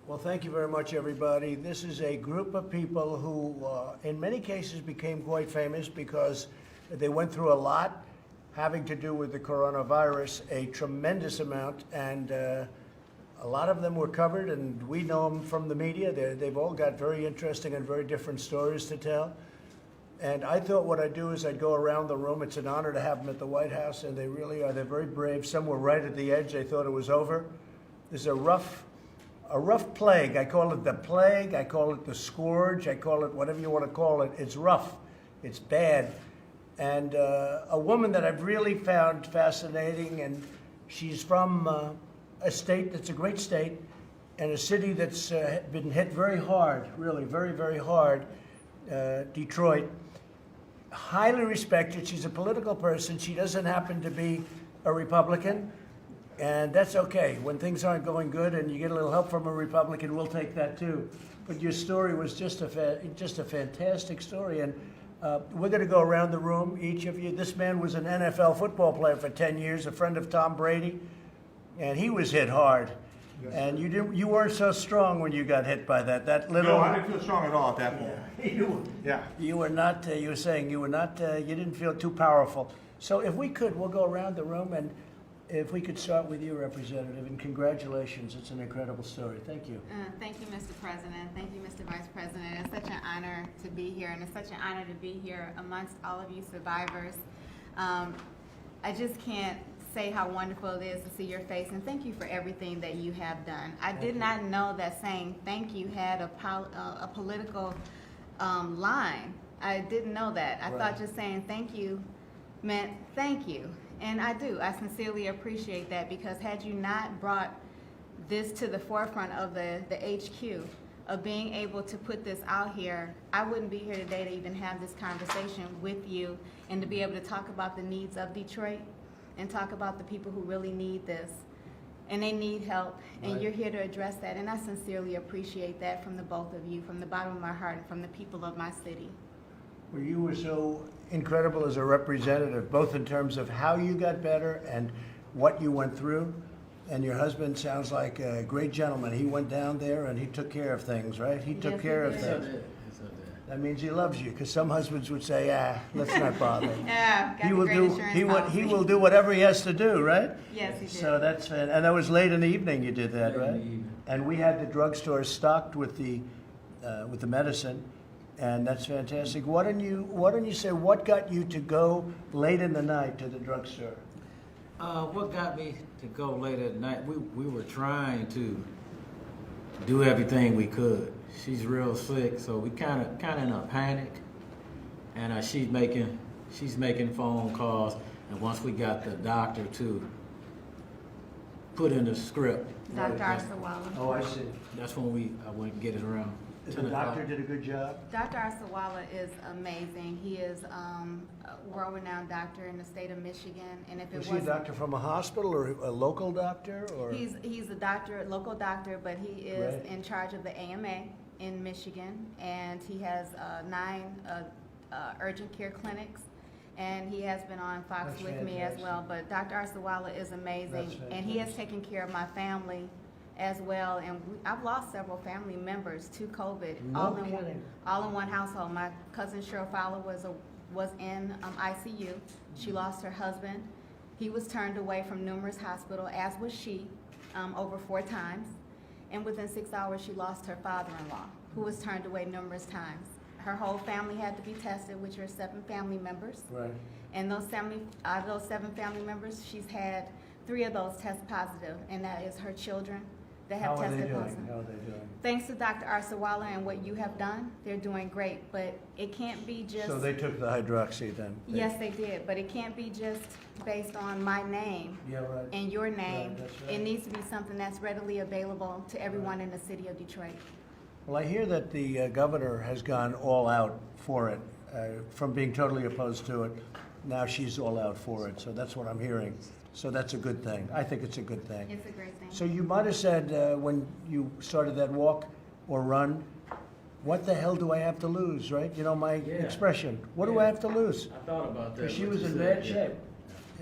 Well, thank you very much, everybody. This is a group of people who, in many cases, became quite famous because they went through a lot having to do with the coronavirus, a tremendous amount, and a lot of them were covered, and we know them from the media. They've all got very interesting and very different stories to tell. And I thought what I'd do is I'd go around the room. It's an honor to have them at the White House, and they really are. They're very brave. Some were right at the edge. They thought it was over. There's a rough plague. I call it the plague. I call it the scourge. I call it whatever you want to call it. It's rough. It's bad. And a woman that I've really found fascinating, and she's from a state that's a great state, and a city that's been hit very hard, really, very, very hard, Detroit. Highly respected. She's a political person. She doesn't happen to be a Republican. And that's okay. When things aren't going good and you get a little help from a Republican, we'll take that too. But your story was just a fantastic story. And we're going to go around the room, each of you. This man was an NFL football player for 10 years, a friend of Tom Brady, and he was hit hard. Yes, and you weren't so strong when you got hit by that little. No, I didn't feel strong at all at that point. You were not. You were saying you were not. You didn't feel too powerful. So if we could, we'll go around the room, and if we could start with you, Representative, and congratulations. It's an incredible story. Thank you. Thank you, Mr. President. Thank you, Mr. Vice President. It's such an honor to be here, and it's such an honor to be here amongst all of you survivors. I just can't say how wonderful it is to see your face, and thank you for everything that you have done. I did not know that saying thank you had a political line. I didn't know that. I thought just saying thank you meant thank you. And I do. I sincerely appreciate that, because had you not brought this to the forefront of the HQ, of being able to put this out here, I wouldn't be here today to even have this conversation with you and to be able to talk about the needs of Detroit and talk about the people who really need this. And they need help, and you're here to address that. And I sincerely appreciate that from the both of you, from the bottom of my heart, and from the people of my city. Well, you were so incredible as a representative, both in terms of how you got better and what you went through. And your husband sounds like a great gentleman. He went down there and he took care of things, right? He took care of things. That means he loves you, because some husbands would say, let's not bother. He will do whatever he has to do, right? Yes, he did. So that's, and that was late in the evening you did that, right? And we had the drugstore stocked with the medicine. And that's fantastic. Why don't you say what got you to go late in the night to the drugstore? What got me to go late at night? We were trying to do everything we could. She's real sick, so we kind of in a panic. And she's making phone calls. And once we got the doctor to put in the script, Dr. Arsawala. Oh, I see. that's when I went and get it around. The doctor did a good job. Dr. Arsawala is amazing. He is a world-renowned doctor in the state of Michigan. And if it Was he a doctor from a hospital or a local doctor? Or he's a doctor, local doctor, but he is Right. in charge of the AMA in Michigan, and he has 9 urgent care clinics. And he has been on Fox That's with me as fantastic. well. But Dr. Arsawala is amazing, That's and he has fantastic. taken care of my family as well. And I've lost several family members to COVID, No kidding. all in one household. My cousin Cheryl Fowler was in ICU. She lost her husband. He was turned away from numerous hospitals, as was she, over 4 times. And within 6 hours, she lost her father-in-law, who was turned away numerous times. Her whole family had to be tested, which are 7 family members. Right. And out of those 7 family members, she's had 3 of those test positive, and that is her children that have How are they tested doing? positive. How are they doing? Thanks to Dr. Arsawala and what you have done, they're doing great. But it can't be just. So they took the hydroxy then? Yes, they did. But it can't be just based on my name Yeah, right. and your name. Right, that's right. It needs to be something that's readily available to everyone in the city of Detroit. Well, I hear that the governor has gone all out for it, from being totally opposed to it. Now she's all out for it, so that's what I'm hearing. So that's a good thing. I think it's a good thing. It's a great thing. So you might have said when you started that walk or run, what the hell do I have to lose, right? You know my expression. What do I have to lose? I thought about that. Because she what was you in said, bad yeah. shape.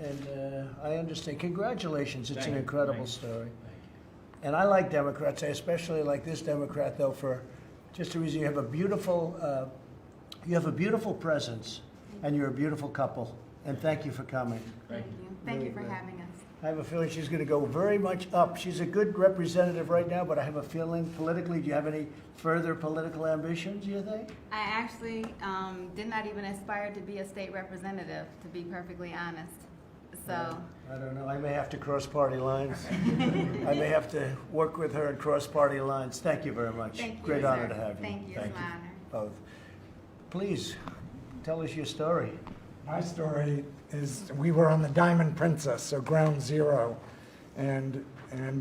And I understand. Congratulations. It's Thank an you. incredible Thank you. story. Thank you. And I like Democrats. I especially like this Democrat, though, for just the reason you have a beautiful presence, and you're a beautiful couple. And thank you for coming. Thank you. Thank you for having us. I have a feeling she's going to go very much up. She's a good representative right now, but I have a feeling politically, do you have any further political ambitions, do you think? I actually did not even aspire to be a state representative, to be perfectly honest. So, I don't know. I may have to cross party lines. I may have to work with her and cross party lines. Thank you very much. thank you, Great sir. honor to have you. Thank you. It's my honor. Both. Please, tell us your story. My story is we were on the Diamond Princess, so ground zero, and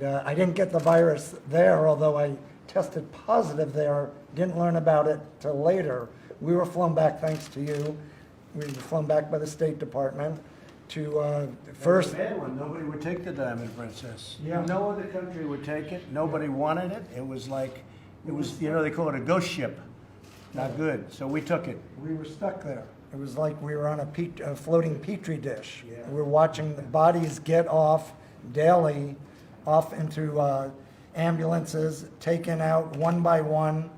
I didn't get the virus there, although I tested positive there. Didn't learn about it till later. We were flown back, thanks to you. We were flown back by the State Department to first. That was a bad one. Nobody would take the Diamond Princess. Yeah. No other country would take it. Nobody wanted it. It was like, it was, you know, they call it a ghost ship. Not good. So we took it. We were stuck there. It was like we were on a floating petri dish. Yeah. We were watching the bodies get off daily, off into ambulances, taken out one by one.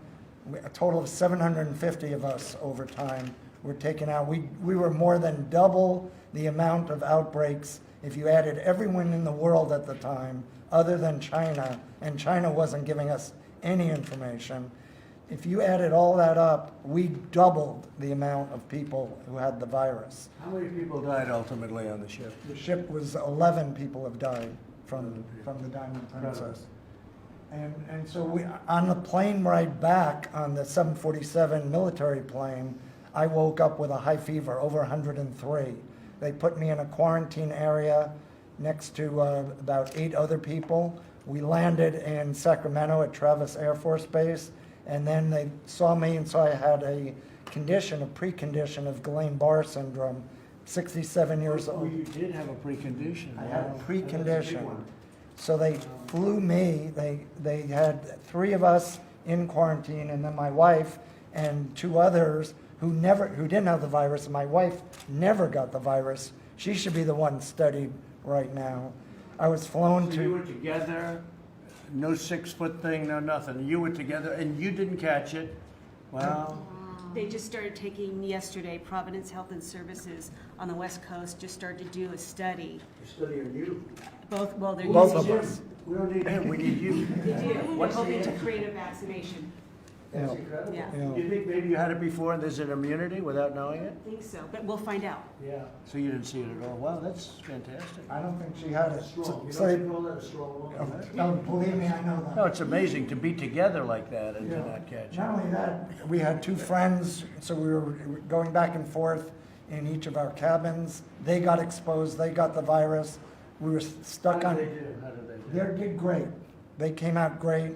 A total of 750 of us over time were taken out. We were more than double the amount of outbreaks if you added everyone in the world at the time, other than China, and China wasn't giving us any information. If you added all that up, we doubled the amount of people who had the virus. How many people died ultimately on the ship? The ship was 11 people have died from the Diamond Princess. And so we, on the plane ride back on the 747 military plane, I woke up with a high fever, over 103. They put me in a quarantine area next to about 8 other people. We landed in Sacramento at Travis Air Force Base, and then they saw me and saw I had a condition, a precondition of Guillain-Barré syndrome, 67 years Oh, old. you did have a precondition. I had a Wow. That's a big precondition. one. So they flew me, they had 3 of us in quarantine, and then my wife and 2 others who didn't have the virus, and my wife never got the virus. She should be the one studied right now. I was flown So you were to, together, no 6-foot thing, no nothing. You were together and you didn't catch it. Wow. They just started taking yesterday, Providence Health and Services on the West Coast just started to do a study. Studying you. Both they're Both using. of us. We don't need him, we need you. They do. They're What's the hoping to answer? create a vaccination. That's Yeah. incredible. Yeah. Yeah. Do you think maybe you had it before and there's an immunity without knowing I it? think so, but we'll find out. Yeah. So you didn't see it at all? Wow, that's fantastic. I don't think she had it. Strong. You So they, don't call that a strong woman, huh? no, believe me, I know that. No, it's amazing to be together like that and to Yeah. not catch it. Not only that, we had 2 friends, so we were going back and forth in each of our cabins. They got exposed, they got the virus. We were stuck How on. did they do? How did they do? They did great. They came out great.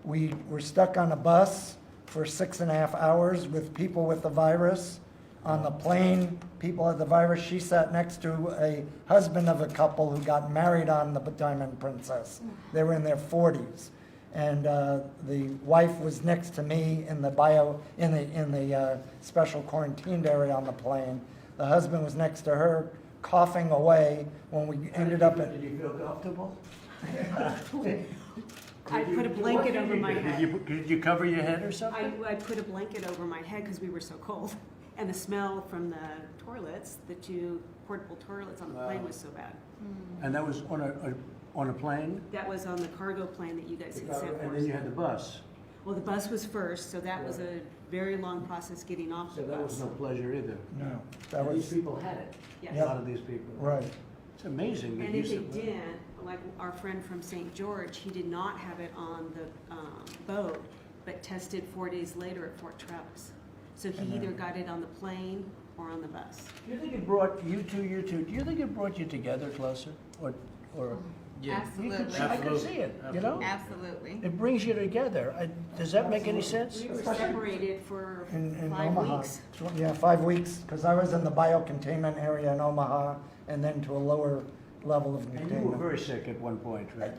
We were stuck on a bus for 6.5 hours with people with the virus. On the plane, people had the virus. She sat next to a husband of a couple who got married on the Diamond Princess. They were in their 40s. And the wife was next to me in the special quarantined area on the plane. The husband was next to her, coughing away when we ended up at. Did you feel comfortable? I put a blanket over my head. Did you cover your head or something? I put a blanket over my head because we were so cold. And the smell from the toilets, the 2 portable toilets on the plane was so bad. And that was on a plane? That was on the cargo plane that you guys had sent for And us. then you had the bus. Well, the bus was first, so that was a very long process getting off the So that was bus. no pleasure either. No, that And was, these people had it. Yes. A lot of these people. right. It's amazing. And if they didn't, like our friend from St. George, he did not have it on the boat, but tested 4 days later at Fort Travis. So he either got it on the plane or on the bus. Do you think it brought you two, do you think it brought you together closer? Or Yeah. you could see, Absolutely. I could see it, you know? Absolutely. It brings you together. Does that make any sense? We were separated for In 5 Omaha. weeks. Yeah, 5 weeks, because I was in the biocontainment area in Omaha, and then to a lower level of And you were containment. very sick at one point, right?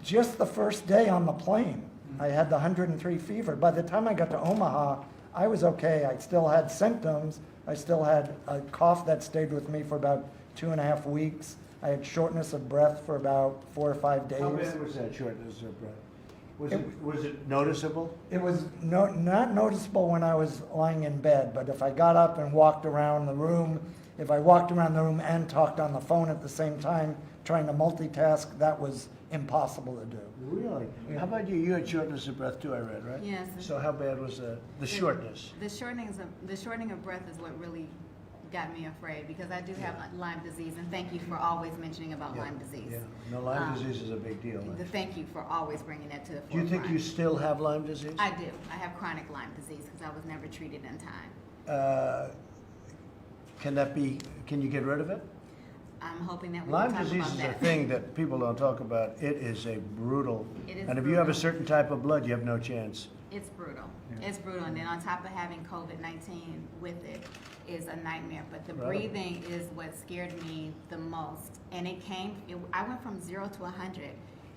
Just the first day on the plane, I had the 103 fever. By the time I got to Omaha, I was okay. I still had symptoms. I still had a cough that stayed with me for about 2.5 weeks. I had shortness of breath for about 4 or 5 days. How bad was that shortness of breath? Was it noticeable? It was not noticeable when I was lying in bed, but if I got up and walked around the room, if I walked around the room and talked on the phone at the same time, trying to multitask, that was impossible to do. Really? Yeah. How about you? You had shortness of breath too, I read, right? Yes. So how bad was the shortness? The shortening of breath is what really got me afraid, because I do have Lyme disease, and thank you for always mentioning about Lyme disease. Yeah, no, Lyme disease is a big deal. Thank you for always bringing that to the Do forefront. you think you still have Lyme disease? I do. I have chronic Lyme disease because I was never treated in time. Can you get rid of it? I'm hoping that we Lyme can talk disease about is a that. thing that people don't talk about. It is a brutal, It is and if you have a brutal. certain type of blood, you have no chance. It's brutal. Yeah. It's brutal. And then on top of having COVID-19 with it is a nightmare. But the Right. breathing is what scared me the most. And I went from 0 to 100.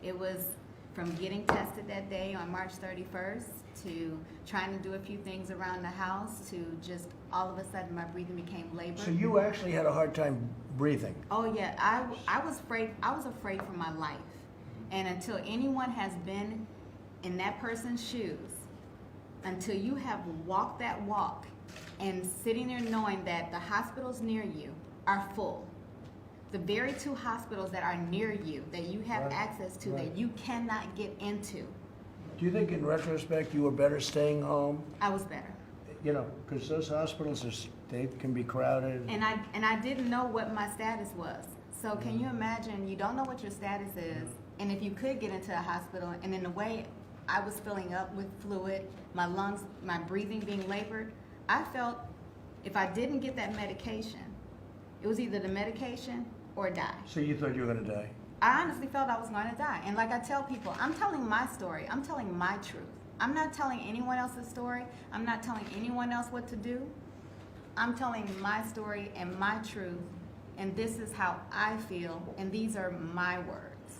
It was from getting tested that day on March 31st to trying to do a few things around the house to just all of a sudden my breathing became labored. So you actually had a hard time breathing. Oh yeah, I was afraid. I was afraid for my life, and until anyone has been in that person's shoes, until you have walked that walk, and sitting there knowing that the hospitals near you are full, the very 2 hospitals that are near you that you have Right. access to that you cannot get into, Do you think in retrospect you were better staying home? I was better. You know, because those hospitals, they can be crowded. And I didn't know what my status was. So can you imagine, you don't know what your status is, and if you could get into a hospital, and in the way I was filling up with fluid, my lungs, my breathing being labored, I felt if I didn't get that medication, it was either the medication or die. So you thought you were going to die? I honestly felt I was going to die. And like I tell people, I'm telling my story. I'm telling my truth. I'm not telling anyone else's story. I'm not telling anyone else what to do. I'm telling my story and my truth, and this is how I feel, and these are my words.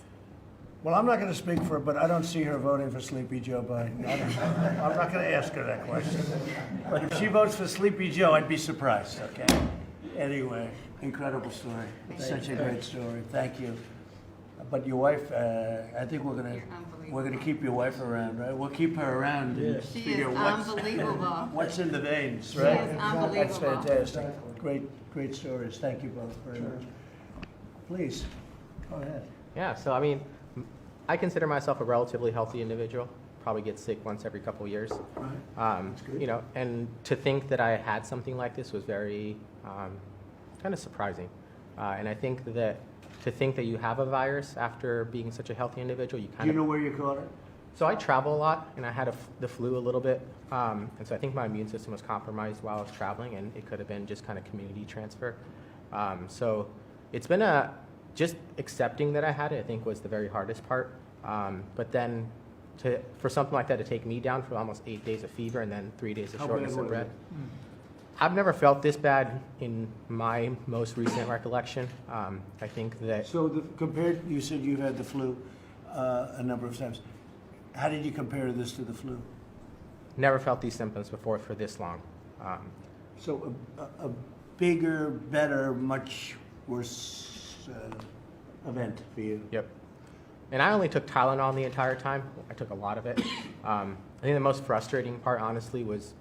Well, I'm not going to speak for her, but I don't see her voting for Sleepy Joe Biden. I'm not going to ask her that question. But if she votes for Sleepy Joe, I'd be surprised, okay? Anyway, incredible story. Such a great story. Thank you. But your wife, I think we're gonna keep your wife around, right? We'll keep her around and She figure is unbelievable. what's in the veins, She right? is unbelievable. That's fantastic. Great stories. Thank you both very much. Please, go ahead. Yeah, so I mean, I consider myself a relatively healthy individual. Probably get sick once every couple of years. Right. That's good. You know, and to think that I had something like this was very kind of surprising. And I think that to think that you have a virus after being such a healthy individual, you Do kind you of. know where you caught it? So I travel a lot, and I had the flu a little bit, and so I think my immune system was compromised while I was traveling, and it could have been just kind of community transfer. So it's been just accepting that I had it, I think, was the very hardest part. But then for something like that to take me down for almost 8 days of fever and then 3 days of How shortness bad of was breath. it? I've never felt this bad in my most recent recollection. I think that So compared, you said you've had the flu a number of times. How did you compare this to the flu? never felt these symptoms before for this long. So a bigger, better, much worse event for you. Yep. And I only took Tylenol the entire time. I took a lot of it. I think the most frustrating part, honestly, was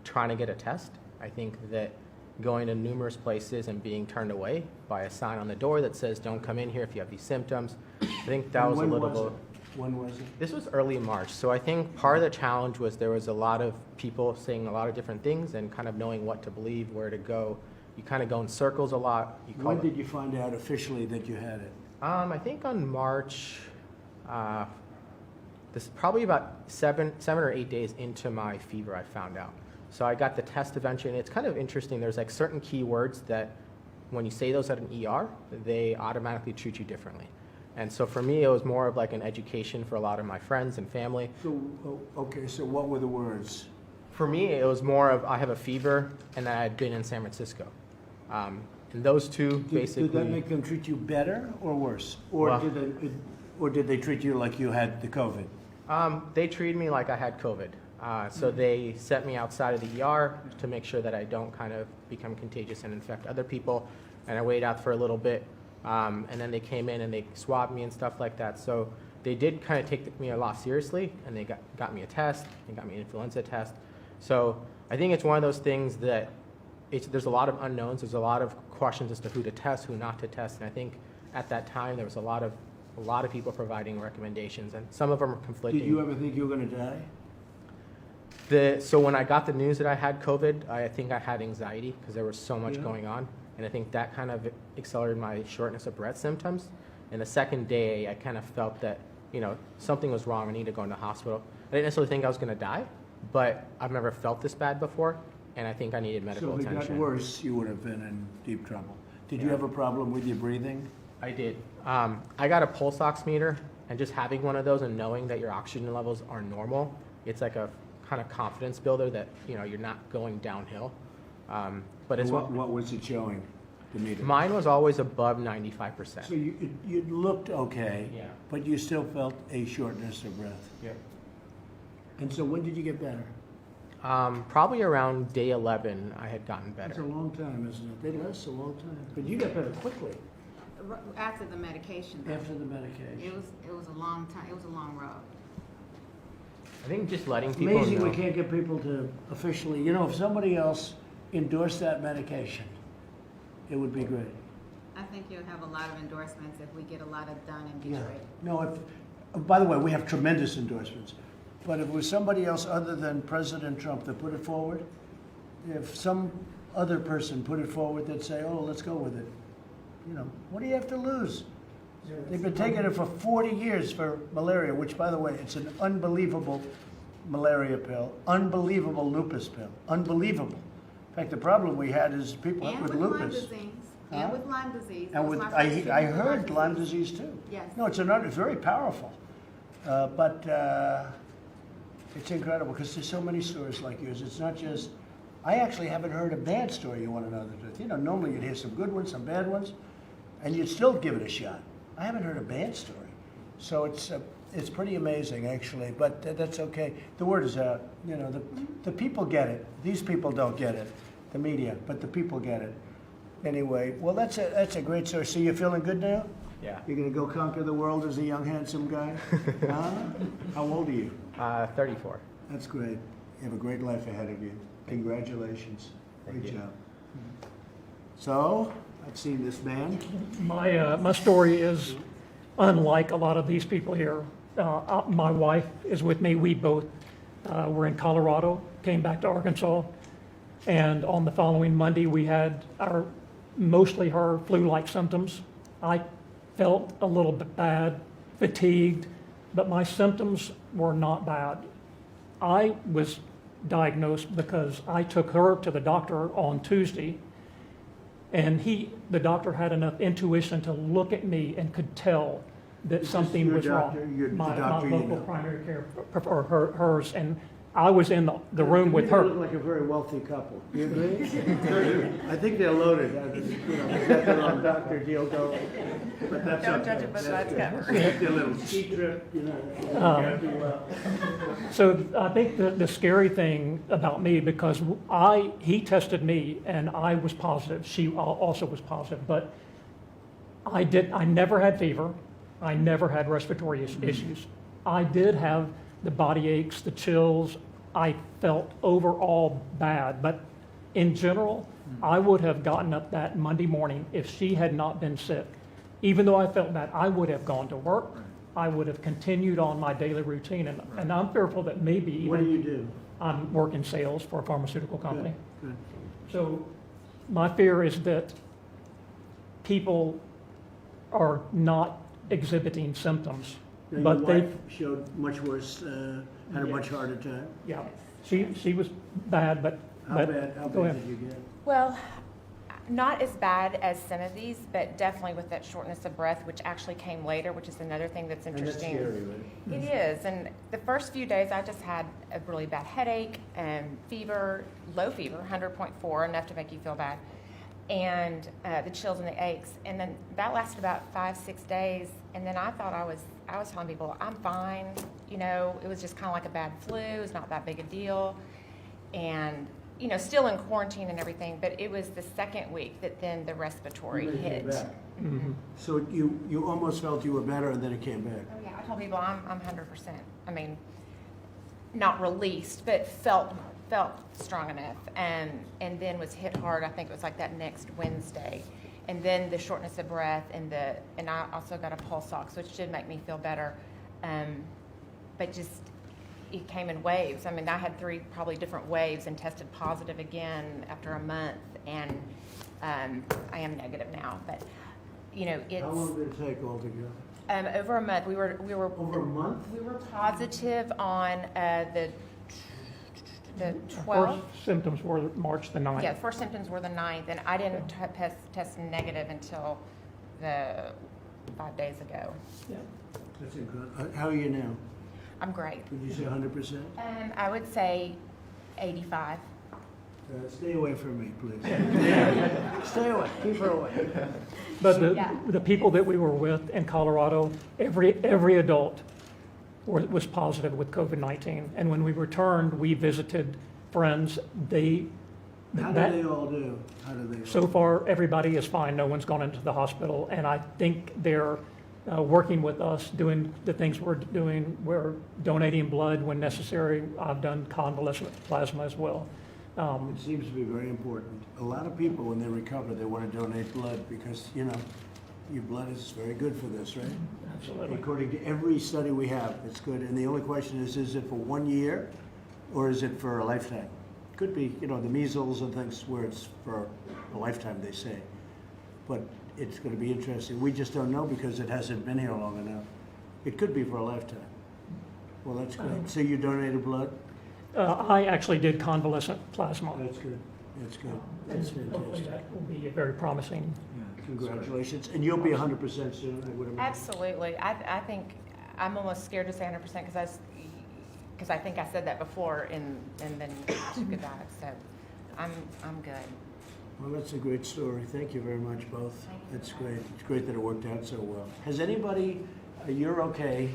trying to get a test. I think that going to numerous places and being turned away by a sign on the door that says, "Don't come in here if you have these symptoms." I think that was a When little was bit. it? When was it? This was early March, so I think part of the challenge was there was a lot of people saying a lot of different things and kind of knowing what to believe, where to go. You kind of go in circles a lot. You call When it- did you find out officially that you had it? I think on March, this is probably about seven or 8 days into my fever, I found out. So I got the test eventually, and it's kind of interesting. There's like certain keywords that when you say those at an ER, they automatically treat you differently. And so for me, it was more of like an education for a lot of my friends and family. So, okay, so what were the words? For me, it was more of I have a fever and that I had been in San Francisco. And those two basically. Did that make them treat you better or worse? Well- Or did they treat you like you had the COVID? They treated me like I had COVID. So they set me outside of the ER to make sure that I don't kind of become contagious and infect other people. And I waited out for a little bit. And then they came in and they swabbed me and stuff like that. So they did kind of take me a lot seriously, and they got me a test, they got me an influenza test. So I think it's one of those things that there's a lot of unknowns, there's a lot of questions as to who to test, who not to test, and I think at that time there was a lot of people providing recommendations, and some of them are conflicting. Did you ever think you were going to die? So when I got the news that I had COVID, I think I had anxiety because there was so much going on. And I think that kind of accelerated my shortness of breath symptoms. And the second day, I kind of felt that, something was wrong. I need to go into the hospital. I didn't necessarily think I was going to die, but I've never felt this bad before. And I think I needed medical So if it attention. got worse, you would have been in deep trouble. Did you have a problem with your breathing? I did. I got a pulse oximeter, and just having one of those and knowing that your oxygen levels are normal, it's like a kind of confidence builder that you're not going downhill. But it's What was it showing, the meter? mine was always above 95%. So you looked okay, Yeah. but you still felt a shortness of breath. Yep. And so when did you get better? Probably around day 11, I had gotten It's a better. long time, isn't it? They last a long time. But you got better quickly After the medication, though. after the It medication. was a long time, it was a long road. I think just letting people Amazing know. we can't get people to officially, if somebody else endorsed that medication, it would be great. I think you'll have a lot of endorsements if we get a lot of done in Detroit. No, by the way, we have tremendous endorsements. But if it was somebody else other than President Trump that put it forward, if some other person put it forward, they'd say, oh, let's go with it. What do you have to lose? They've been taking it for 40 years for malaria, which, by the way, it's an unbelievable malaria pill, unbelievable lupus pill, unbelievable. In fact, the problem we had is people And with with Lyme lupus. disease, Huh? and with Lyme disease. That And was with, my first I treatment for heard Lyme disease too. Yes. No, it's very powerful. But it's incredible because there's so many stories like yours. It's not just, I actually haven't heard a bad story you want to know the truth. Normally you'd hear some good ones, some bad ones, and you'd still give it a shot. I haven't heard a bad story. So it's pretty amazing actually, but that's okay. The word is out. The people get it. These people don't get it, the media, but the people get it. Anyway, well, that's a great story. So you're feeling good now? Yeah. You're going to go conquer the world as a young, handsome guy? Huh? How old are you? 34. That's great. You have a great life ahead of you. Congratulations. Thank Great you. job. So, I've seen this man. My story is unlike a lot of these people here. My wife is with me. We both were in Colorado, came back to Arkansas, and on the following Monday we had mostly her flu-like symptoms. I felt a little bit bad, fatigued, but my symptoms were not bad. I was diagnosed because I took her to the doctor on Tuesday, and the doctor had enough intuition to look at me and could tell that Is this something your was doctor? wrong. The My doctor you local know? primary care, or hers, and I was in the room with They her. look like a very wealthy couple. You agree? I think they're loaded. Got their own doctor deal going. But that's Don't okay. judge a book by its cover. They have their little ski trip, gotta do well. So I think the scary thing about me, because he tested me and I was positive, she also was positive, but I never had fever, I never had respiratory issues. I did have the body aches, the chills, I felt overall bad, but in general, I would have gotten up that Monday morning if she had not been sick. Even though I felt bad, I would have gone to work, I would have continued on my daily routine, and I'm fearful that maybe What do even you do? I'm working sales for a pharmaceutical company. Good. So my fear is that people are not exhibiting symptoms, Now, but your they, wife showed much worse, had a much harder time. yeah, she was bad, but. How but- bad go ahead. did you get? Well, not as bad as some of these, but definitely with that shortness of breath, which actually came later, which is another thing that's And that's interesting. scary, right? It is, and the first few days I just had a really bad headache and fever, low fever, 100.4, enough to make you feel bad, and the chills and the aches, and then that lasted about 5-6 days, and then I thought I was telling people I'm fine, it was just kind of like a bad flu, it's not that big a deal, and you know, still in quarantine and everything, but it was the second week that then the respiratory Then it came hit. back. Mhm. So you almost felt you were better and then it came back. Oh, yeah, I told people I'm 100%. I mean, not released, but felt strong enough, and then was hit hard. I think it was like that next Wednesday, and then the shortness of breath and I also got a pulse ox, which did make me feel better, but just it came in waves. I mean, I had 3 probably different waves and tested positive again after a month, and I am negative now, but you know How long it's did it take altogether? over a month. We were Over a month? we were positive on the The 12th. first symptoms were March the 9th. Yeah, the first symptoms were the 9th, and I didn't test negative until the 5 days ago. Yeah. That's incredible. How are you now? I'm great. Would you say 100%? I would say 85. Stay away from me, please. Stay away. Keep her away. But Yeah. the people that we were with in Colorado, every adult was positive with COVID-19. And when we returned, we visited friends. How do they all do? How do they all So far, everybody is fine. No one's gone into the hospital. And I think they're working with us, doing the things we're doing. We're donating blood when necessary. I've done convalescent plasma as well. It seems to be very important. A lot of people, when they recover, they want to donate blood because, you know, your blood is very good for this, right? Absolutely. According to every study we have, it's good. And the only question is it for 1 year or is it for a lifetime? Could be, you know, the measles and things where it's for a lifetime, they say. But it's going to be interesting. We just don't know because it hasn't been here long enough. It could be for a lifetime. Well, that's good. So you donated blood? I actually did convalescent plasma. That's good. That's good. That's And hopefully fantastic. that will be very promising. Congratulations. And you'll be 100% soon, I would imagine. Absolutely. I think I'm almost scared to say 100% because I think I said that before and then took a dive. So I'm good. Well, that's a great story. Thank you very much, both. That's great. It's great that it worked out so well. Has anybody, you're okay,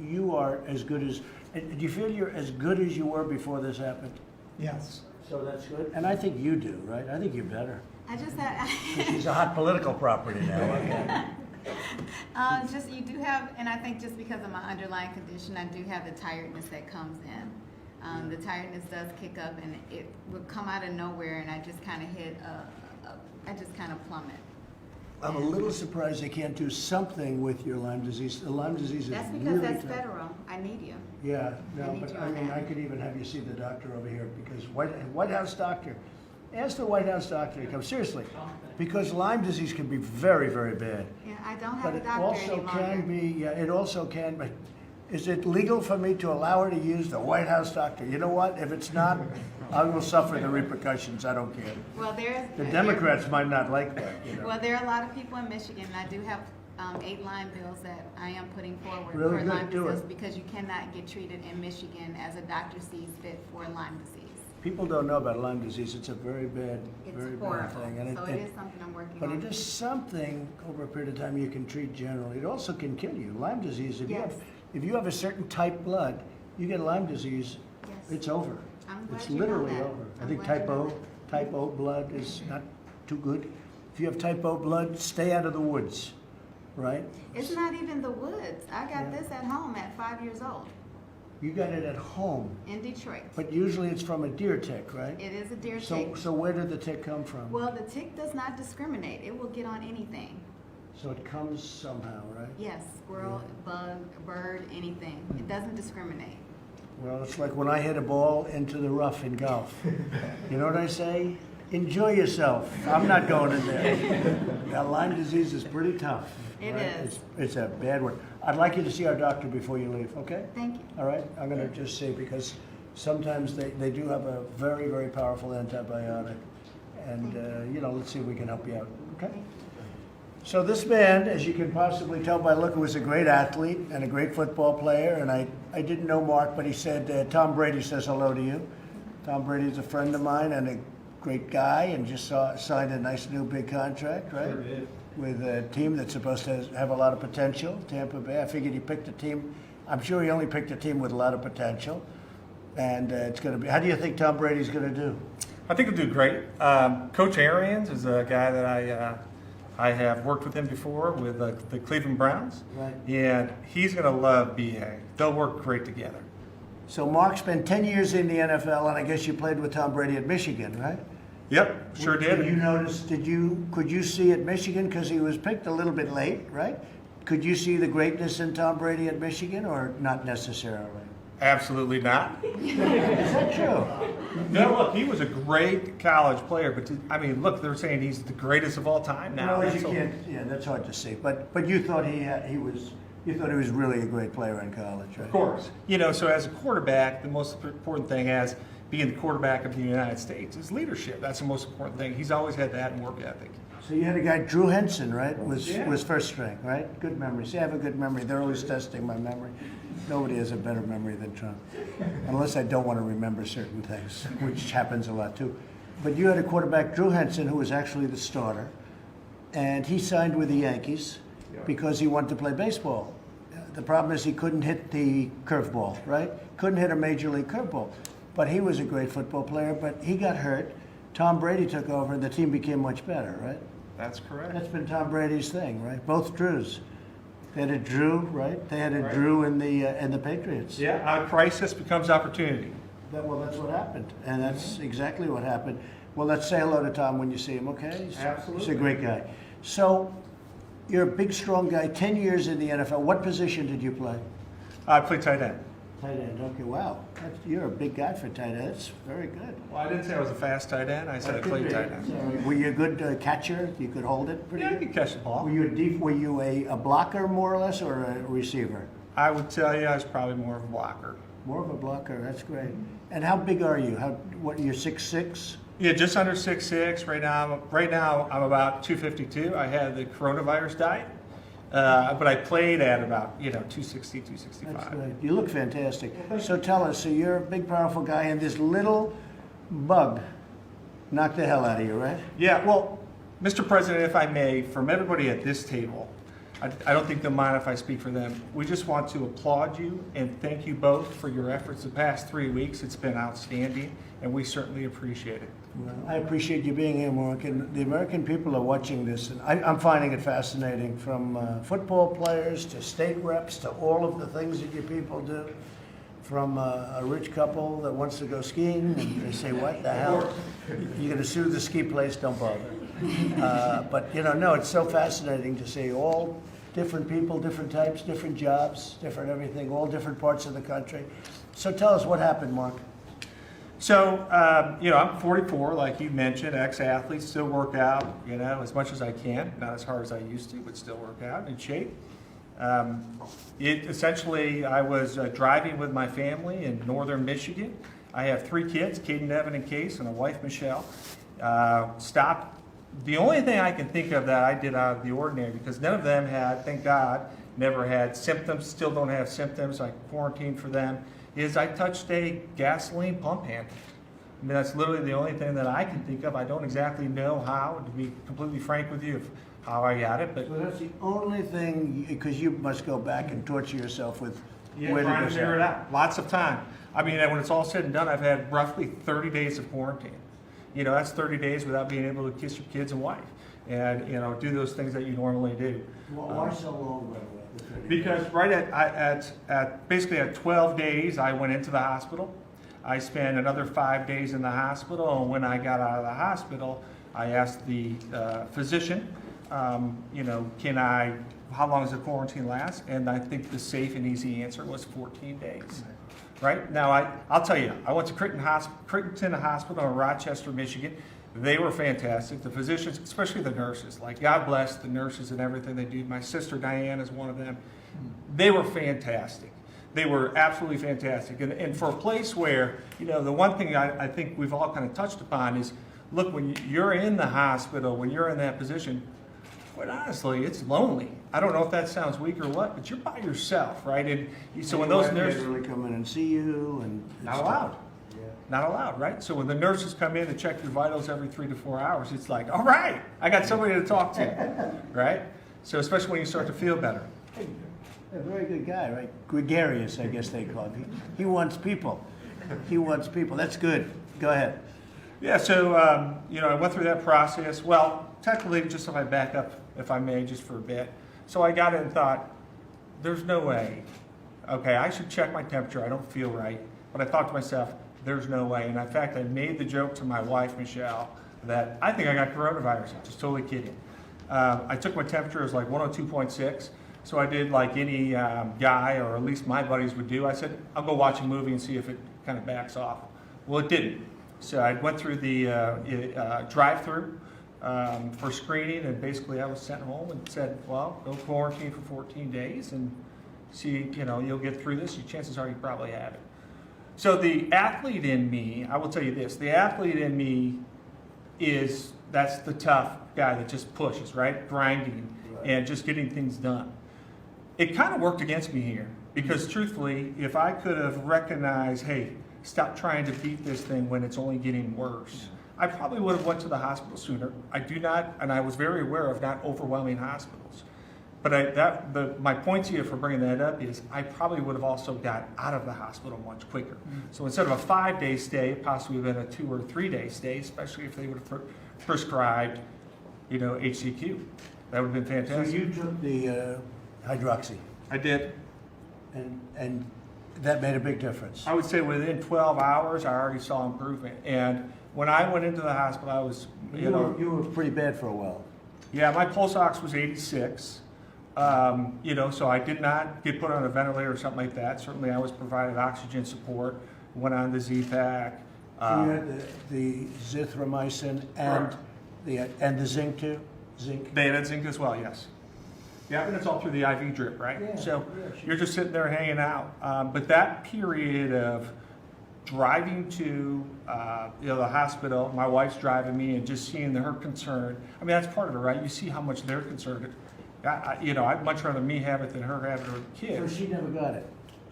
you are as good as, do you feel you're as good as you were before this happened? Yes. So that's good. And I think you do, right? I think you're better. I just had, She's a hot political property now, okay? just, you do have, and I think just because of my underlying condition, I do have the tiredness that comes in. The tiredness does kick up and it would come out of nowhere and I just kind of hit, I just kind of plummet. I'm a little surprised they can't do something with your Lyme disease. The Lyme disease is That's really because that's tough. federal. I need you. Yeah, I no, need but you I on mean, that. I could even have you see the doctor over here because WhiteHouse doctor, ask the WhiteHouse doctor to come, seriously, because Lyme disease can be very, very bad. Yeah, I don't But have a it doctor also any longer. can be, yeah, it also can be. Is it legal for me to allow her to use the WhiteHouse doctor? You know what, if it's not, I will suffer the repercussions, I don't care. Well, The Democrats might not like that, you know. Well, there are a lot of people in Michigan, and I do have 8 Lyme bills that I am putting forward Really for good, Lyme do disease it. because you cannot get treated in Michigan as a doctor sees fit for Lyme disease. People don't know about Lyme disease, it's a very bad It's thing. horrible. And So it is something I'm working But on. it is something over a period of time you can treat generally. It also can kill you. Lyme disease, Yes. if you have a certain type blood, you get Lyme disease, Yes. it's over. I'm glad It's you know literally that. over. I I'm think glad you type know O, that. type O blood is not too good. If you have type O blood, stay out of the woods, right? It's not even the woods. I got Yeah. this at home at 5 years old You got it at home, in Detroit. but usually it's from a deer tick, right? It is a deer So, tick. so where did the tick come from? Well, the tick does not discriminate. It will get on anything. So it comes somehow, right? Yes, squirrel, bug, bird, anything. It doesn't discriminate. Well, it's like when I hit a ball into the rough in golf. You know what I say? Enjoy yourself. I'm not going in there. Now, Lyme disease is pretty tough. It right? is. It's a bad one. I'd like you to see our doctor before you leave, okay? Thank you. All right? I'm going to just say, because sometimes they do have a very, very powerful antibiotic. And, you know, let's see if we can help you out, okay? So this man, as you can possibly tell by look, was a great athlete and a great football player. And I didn't know Mark, but he said, Tom Brady says hello to you. Tom Brady's a friend of mine and a great guy and just signed a nice new big contract, right? With a team that's supposed to have a lot of potential, Tampa Bay. I figured he picked a team. I'm sure he only picked a team with a lot of potential. And it's going to be. How do you think Tom Brady's going to do? I think he'll do great. Coach Arians is a guy that I have worked with him before with the Cleveland Browns. Right. And he's going to love BA. They'll work great together. So Mark spent 10 years in the NFL, and I guess you played with Tom Brady at Michigan, right? Yep, sure did. Did you notice? Could you see at Michigan, because he was picked a little bit late, right? Could you see the greatness in Tom Brady at Michigan, or not necessarily? Absolutely not. Is that true? No, look, he was a great college player, but I mean, look, they're saying he's the greatest of all time now. Well, you can't. Yeah, that's hard to see. But you thought he was. You thought he was really a great player in college, right? Of course. You know, so as a quarterback, the most important thing as being the quarterback of the United States is leadership. That's the most important thing. He's always had that in work ethic. So you had a guy, Drew Henson, right? Was Yeah. first string, right? Good memory. See, I have a good memory. They're always testing my memory. Nobody has a better memory than Trump, unless I don't want to remember certain things, which happens a lot too. But you had a quarterback, Drew Henson, who was actually the starter, and he signed with the Yankees because he wanted to play baseball. The problem is he couldn't hit the curveball, right? Couldn't hit a major league curveball. But he was a great football player, but he got hurt. Tom Brady took over, and the team became much better, right? That's correct. That's been Tom Brady's thing, right? Both Drews. They had a Drew, right? They had a Drew in the Patriots. Yeah, out of crisis becomes opportunity. Well, that's what happened, and that's exactly what happened. Well, let's say hello to Tom when you see him, okay? Absolutely. He's a great guy. So, you're a big, strong guy, 10 years in the NFL. What position did you play? I played tight end. Tight end, okay, wow. You're a big guy for tight end. That's very good. Well, I didn't say I was a fast tight end. I said I played tight end. So, were you a good catcher? You could hold it pretty Yeah, I good? could catch the ball. Were you a blocker, more or less, or a receiver? I would tell you I was probably more of a blocker. More of a blocker, that's great. And how big are you? You're 6'6"? Yeah, just under 6'6". Right now I'm about 252. I had the coronavirus diet, but I played at about 260, 265. That's great. You look fantastic. So tell us, so you're a big, powerful guy, and this little bug knocked the hell out of you, right? Yeah, well, Mr. President, if I may, from everybody at this table, I don't think they'll mind if I speak for them. We just want to applaud you and thank you both for your efforts the past 3 weeks. It's been outstanding, and we certainly appreciate it. Well, I appreciate you being here, Mark, and the American people are watching this, and I'm finding it fascinating, from football players to state reps to all of the things that you people do, from a rich couple that wants to go skiing, and they say, what the hell? You're going to sue the ski place? Don't bother. But, no, it's so fascinating to see all different people, different types, different jobs, different everything, all different parts of the country. So tell us what happened, Mark. So, I'm 44, like you mentioned, ex-athlete, still work out, as much as I can. Not as hard as I used to, but still work out, in shape. Essentially, I was driving with my family in northern Michigan. I have 3 kids, Caden, Evan, and Case, and a wife, Michelle. Stopped. The only thing I can think of that I did out of the ordinary, because none of them had, thank God, never had symptoms, still don't have symptoms, I quarantined for them, is I touched a gasoline pump handle. I mean, that's literally the only thing that I can think of. I don't exactly know how, to be completely frank with you, how I got it, but So that's the only thing, because you must go back and torture yourself with where trying did to this figure it happen? out. Lots of time. I mean, when it's all said and done, I've had roughly 30 days of quarantine. That's 30 days without being able to kiss your kids and wife, and do those things that you normally do. Why so long, by the way? the 30 days? Because right at basically at 12 days, I went into the hospital. I spent another 5 days in the hospital, and when I got out of the hospital, I asked the physician, how long does the quarantine last? And I think the safe and easy answer was 14 days. Right? Now, I'll tell you, I went to Critton Hospital in Rochester, Michigan. They were fantastic. The physicians, especially the nurses, God bless the nurses and everything they do. My sister Diane is one of them. They were fantastic. They were absolutely fantastic. And for a place where, the one thing I think we've all kind of touched upon is, look, when you're in the hospital, when you're in that position, quite honestly, it's lonely. I don't know if that sounds weak or what, but you're by yourself, right? And so when those nurses... They really come in and see you, and... Not allowed. Not allowed, right? So when the nurses come in to check your vitals every 3 to 4 hours, it's like, all right, I got somebody to talk to, right? So especially when you start to feel better. A very good guy, right? Gregarious, I guess they call him. He wants people. He wants people. That's good. Go ahead. Yeah, so, I went through that process. Well, technically, just if I back up, if I may, just for a bit. So I got it and thought, there's no way. Okay, I should check my temperature. I don't feel right. But I thought to myself, there's no way. And in fact, I made the joke to my wife, Michelle, that I think I got coronavirus. I'm just totally kidding. I took my temperature, it was like 102.6. So I did like any guy, or at least my buddies would do. I said, I'll go watch a movie and see if it kind of backs off. Well, it didn't. So I went through the drive-through for screening, and basically I was sent home and said, well, go quarantine for 14 days and see, you'll get through this. Your chances are you probably have it. So the athlete in me, I will tell you this, the athlete in me that's the tough guy that just pushes, right? Grinding and just getting things done. It kind of worked against me here because truthfully, if I could have recognized, hey, stop trying to beat this thing when it's only getting worse, I probably would have went to the hospital sooner. I do not, and I was very aware of not overwhelming hospitals. But my point to you for bringing that up is I probably would have also got out of the hospital much quicker. Mm-hmm. So instead of a 5-day stay, it possibly would have been a 2 or 3-day stay, especially if they would have prescribed, HCQ. That would have been fantastic. So you took the hydroxy, I did. and that made a big difference. I would say within 12 hours, I already saw improvement. And when I went into the hospital, I was, You were pretty bad for a while. yeah, my pulse ox was 86. So I did not get put on a ventilator or something like that. Certainly I was provided oxygen support, went on the Z-Pack. So you had the zithromycin and the zinc too? Zinc? They had zinc as well, yes. Yeah, and it's all through the IV drip, right? Yeah, So yeah, sure. you're just sitting there hanging out. But that period of driving to the hospital, my wife's driving me, and just seeing her concern. I mean, that's part of it, right? You see how much they're concerned. I'd much rather me have it than her have it or the So kids. she never got it?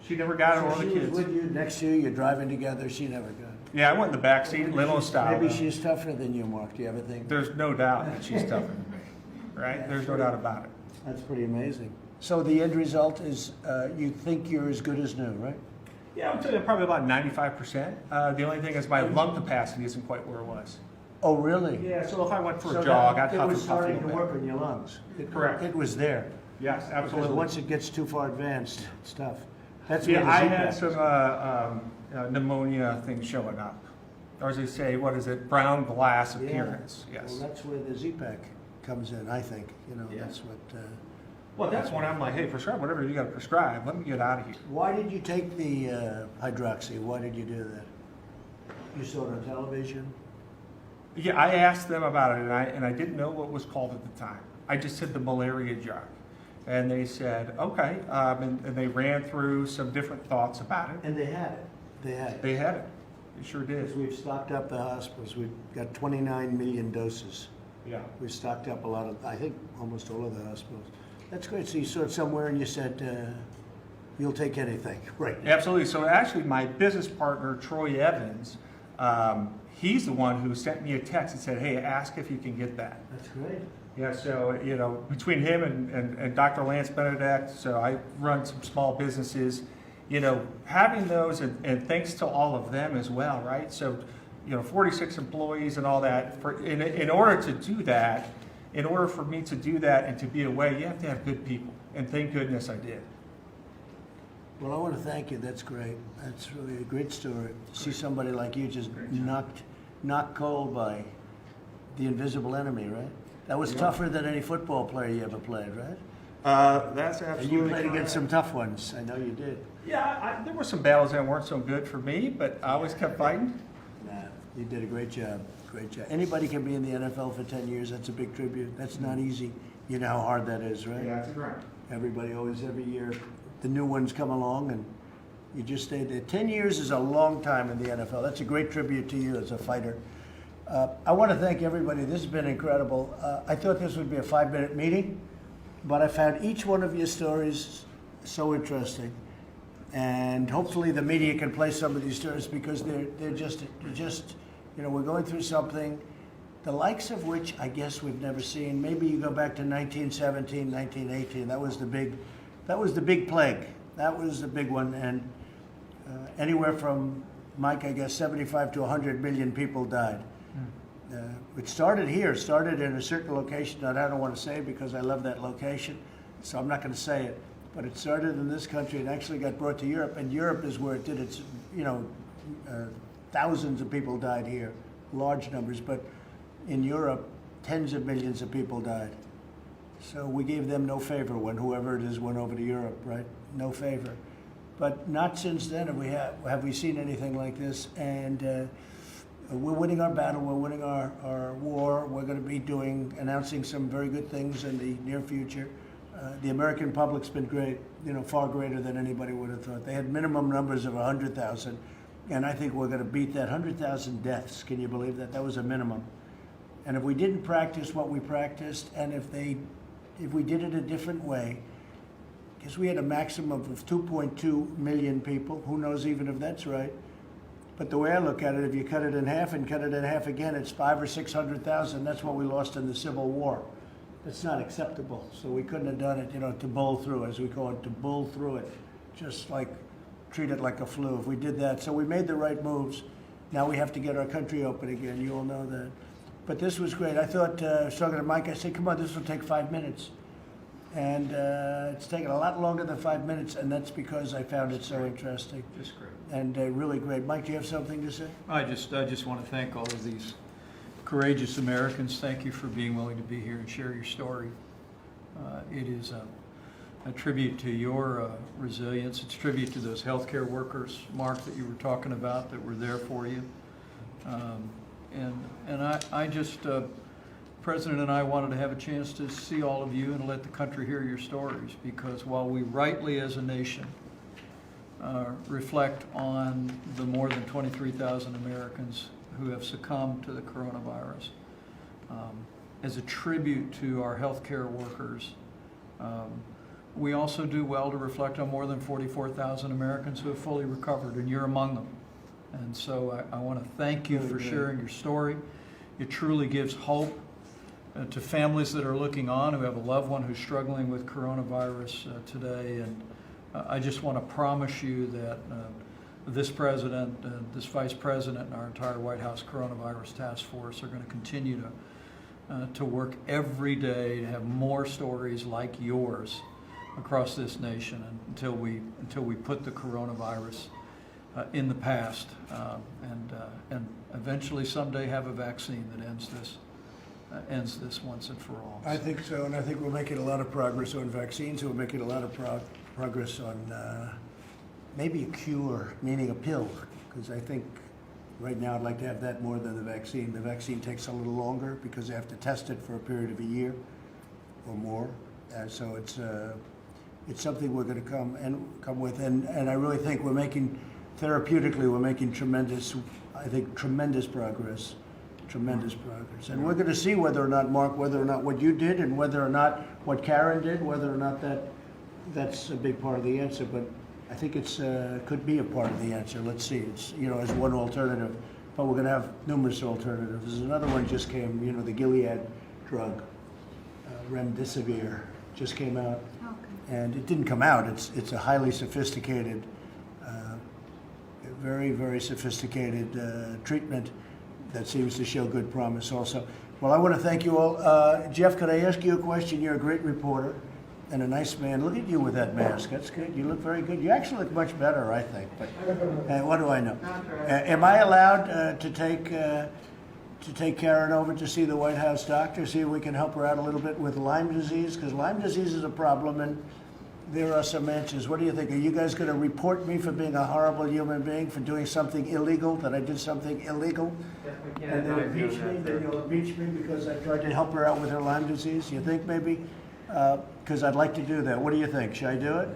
She never got it or So the she was kids. with you, next to you, you're driving together, she never got it? Yeah, I went in the back seat, limo style. Maybe though. she's tougher than you, Mark, do you ever think? There's no doubt that she's tougher than me, right? There's no doubt about it. That's pretty amazing. So the end result is you think you're as good as new, right? Yeah, I would say probably about 95%. The only thing is my lung capacity isn't quite where it was. Oh, really? Yeah, so if I went for So a jog, I'd it huff was and puff a starting little to bit. work on your lungs? Correct. It was there? Yes, Because absolutely. once it gets too far advanced, it's tough. That's Yeah, where the I Z-Pack had is. some pneumonia things showing up. Or as they say, what is it, brown glass Yeah. appearance, Well, yes. that's where the Z-Pack comes in, I think. Yeah. That's what. Well, that's when I'm like, hey, prescribe whatever you got to prescribe. Let me get out of here. Why did you take the hydroxy? Why did you do that? You saw it on television? Yeah, I asked them about it, and I didn't know what it was called at the time. I just said the malaria drug. And they said, okay, and they ran through some different thoughts about it. And they had it. They had it. They had it. They sure Because did. we've stocked up the hospitals. We've got 29 million doses. Yeah. We've stocked up a lot of, I think, almost all of the hospitals. That's great. So you saw it somewhere and you said, you'll take anything, right? Absolutely. So actually, my business partner, Troy Evans, he's the one who sent me a text and said, hey, ask if you can get that. That's great. Yeah, so, between him and Dr. Lance Benedict, so I run some small businesses, having those, and thanks to all of them as well, right? So, 46 employees and all that. In order to do that, in order for me to do that and to be away, you have to have good people. And thank goodness I did. Well, I want to thank you. That's great. That's really a great story. To see somebody like you just knocked cold by the invisible enemy, right? That was tougher than any football player you ever played, right? That's And absolutely you played correct. against some tough ones. I know you did. Yeah, there were some battles that weren't so good for me, but I always kept fighting. Nah, you did a great job. Great job. Anybody can be in the NFL for 10 years. That's a big tribute. That's not easy. You know how hard that is, right? Yeah, that's right. Everybody always, every year, the new ones come along and you just stay there. 10 years is a long time in the NFL. That's a great tribute to you as a fighter. I want to thank everybody. This has been incredible. I thought this would be a 5-minute meeting, but I found each one of your stories so interesting. And hopefully the media can play some of these stories because they're just, we're going through something, the likes of which I guess we've never seen. Maybe you go back to 1917, 1918. That was the big plague. That was the big one. And anywhere from Mike, I guess 75 to 100 million people died. It started here, started in a certain location that I don't want to say because I love that location, so I'm not going to say it. But it started in this country and actually got brought to Europe, and Europe is where it did its, thousands of people died here, large numbers, but in Europe, tens of millions of people died. So we gave them no favor when whoever it is went over to Europe, right? No favor. But not since then have we seen anything like this, and we're winning our battle, we're winning our war. We're going to be announcing some very good things in the near future. The American public's been great, far greater than anybody would have thought. They had minimum numbers of 100,000, and I think we're going to beat that. 100,000 deaths, can you believe that? That was a minimum. And if we didn't practice what we practiced, and if we did it a different way, because we had a maximum of 2.2 million people, who knows even if that's right. But the way I look at it, if you cut it in half and cut it in half again, it's 500,000 or 600,000. That's what we lost in the Civil War. It's not acceptable. So we couldn't have done it, to bull through, as we call it, to bull through it, just like treat it like a flu. If we did that, so we made the right moves. Now we have to get our country open again. You all know that. But this was great. I thought, I was talking to Mike, I said, come on, this will take 5 minutes. And it's taken a lot longer than 5 minutes, and that's because I found it so interesting. Just great. And really great. Mike, do you have something to say? I just want to thank all of these courageous Americans. Thank you for being willing to be here and share your story. It is a tribute to your resilience. It's a tribute to those healthcare workers, Mark, that you were talking about, that were there for you. And I just, President and I wanted to have a chance to see all of you and let the country hear your stories, because while we rightly as a nation reflect on the more than 23,000 Americans who have succumbed to the coronavirus, as a tribute to our healthcare workers, we also do well to reflect on more than 44,000 Americans who have fully recovered, and you're among them. And so I want to thank you for sharing your story. It truly gives hope to families that are looking on, who have a loved one who's struggling with coronavirus today. And I just want to promise you that this president, this vice president, and our entire White House coronavirus task force are going to continue to work every day to have more stories like yours across this nation, until we put the coronavirus in the past, and eventually someday have a vaccine that ends this once and for all. I think so, and I think we're making a lot of progress on vaccines. We're making a lot of progress on maybe a cure, meaning a pill, because I think right now I'd like to have that more than the vaccine. The vaccine takes a little longer because they have to test it for a period of a year or more. So it's something we're going to come with, and I really think we're making tremendous progress. And we're going to see whether or not, Mark, whether or not what you did and whether or not what Karen did, whether or not that's a big part of the answer. But I think it's could be a part of the answer. Let's see. It's, as one alternative, but we're going to have numerous alternatives. There's another one just came, the Gilead drug, remdesivir, just came out. And it didn't come out. It's a highly sophisticated, very, very sophisticated treatment that seems to show good promise also. Well, I want to thank you all. Jeff, could I ask you a question? You're a great reporter and a nice man. Look at you with that mask. That's good. You look very good. You actually look much better, I think. But what do I know? Am I allowed to take Karen over to see the White House doctor, see if we can help her out a little bit with Lyme disease? Because Lyme disease is a problem, and there are some answers. What do you think? Are you guys going to report me for being a horrible human being, for doing something illegal, that I did something illegal? And then impeach me? Then you'll impeach me because I tried to help her out with her Lyme disease? You think maybe? Because I'd like to do that. What do you think? Should I do it?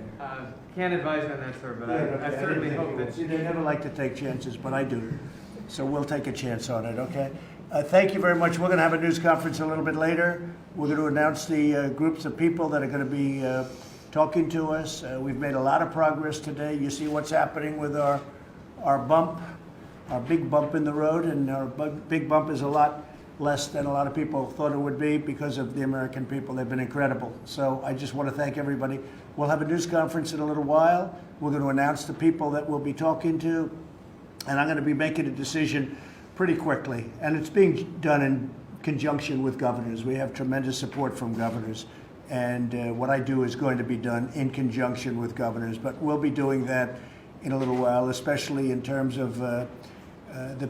Can't advise on that, sir, but I certainly hope that... See, they never like to take chances, but I do. So we'll take a chance on it, okay? Thank you very much. We're going to have a news conference a little bit later. We're going to announce the groups of people that are going to be talking to us. We've made a lot of progress today. You see what's happening with our big bump in the road, and our big bump is a lot less than a lot of people thought it would be because of the American people. They've been incredible. So I just want to thank everybody. We'll have a news conference in a little while. We're going to announce the people that we'll be talking to. And I'm going to be making a decision pretty quickly. And it's being done in conjunction with governors. We have tremendous support from governors. And what I do is going to be done in conjunction with governors. But we'll be doing that in a little while, especially in terms of the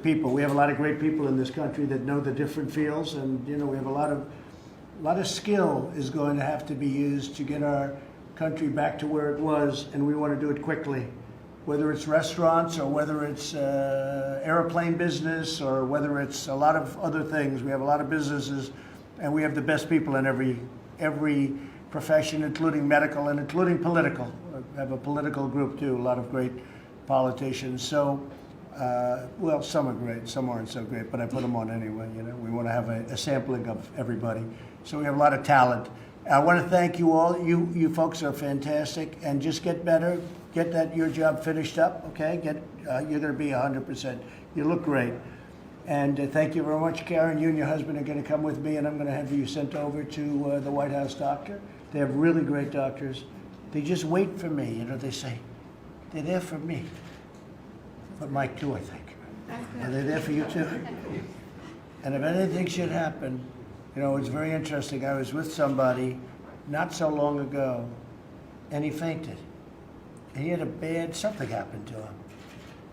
people. We have a lot of great people in this country that know the different fields. And, you know, we have a lot of skill is going to have to be used to get our country back to where it was. And we want to do it quickly. Whether it's restaurants or whether it's airplane business or whether it's a lot of other things. We have a lot of businesses, and we have the best people in every profession, including medical and including political. We have a political group too, a lot of great politicians. So, well, some are great, some aren't so great, but I put them on anyway. You know, we want to have a sampling of everybody. So we have a lot of talent. I want to thank you all. You folks are fantastic, and just get better. Get your job finished up, okay? You're going to be 100%. You look great. And thank you very much, Karen. You and your husband are going to come with me, and I'm going to have you sent over to the White House doctor. They have really great doctors. They just wait for me, you know, they say. They're there for me. But Mike too, I think. Are they there for you too? And if anything should happen, you know, it's very interesting. I was with somebody not so long ago, and he fainted. He had something happened to him.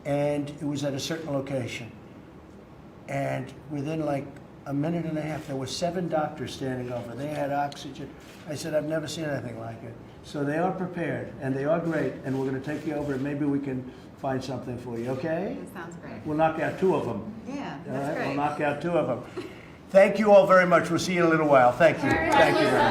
And it was at a certain location. And within like a minute and a half, there were 7 doctors standing over. They had oxygen. I said, I've never seen anything like it. So they are prepared, and they are great, and we're going to take you over, and maybe we can find something for you, okay? That sounds great. We'll knock out 2 of them. Yeah, All that's right, great. we'll knock out 2 of them. Thank you all very much. We'll see you in a little while. Thank you. Thank you very much.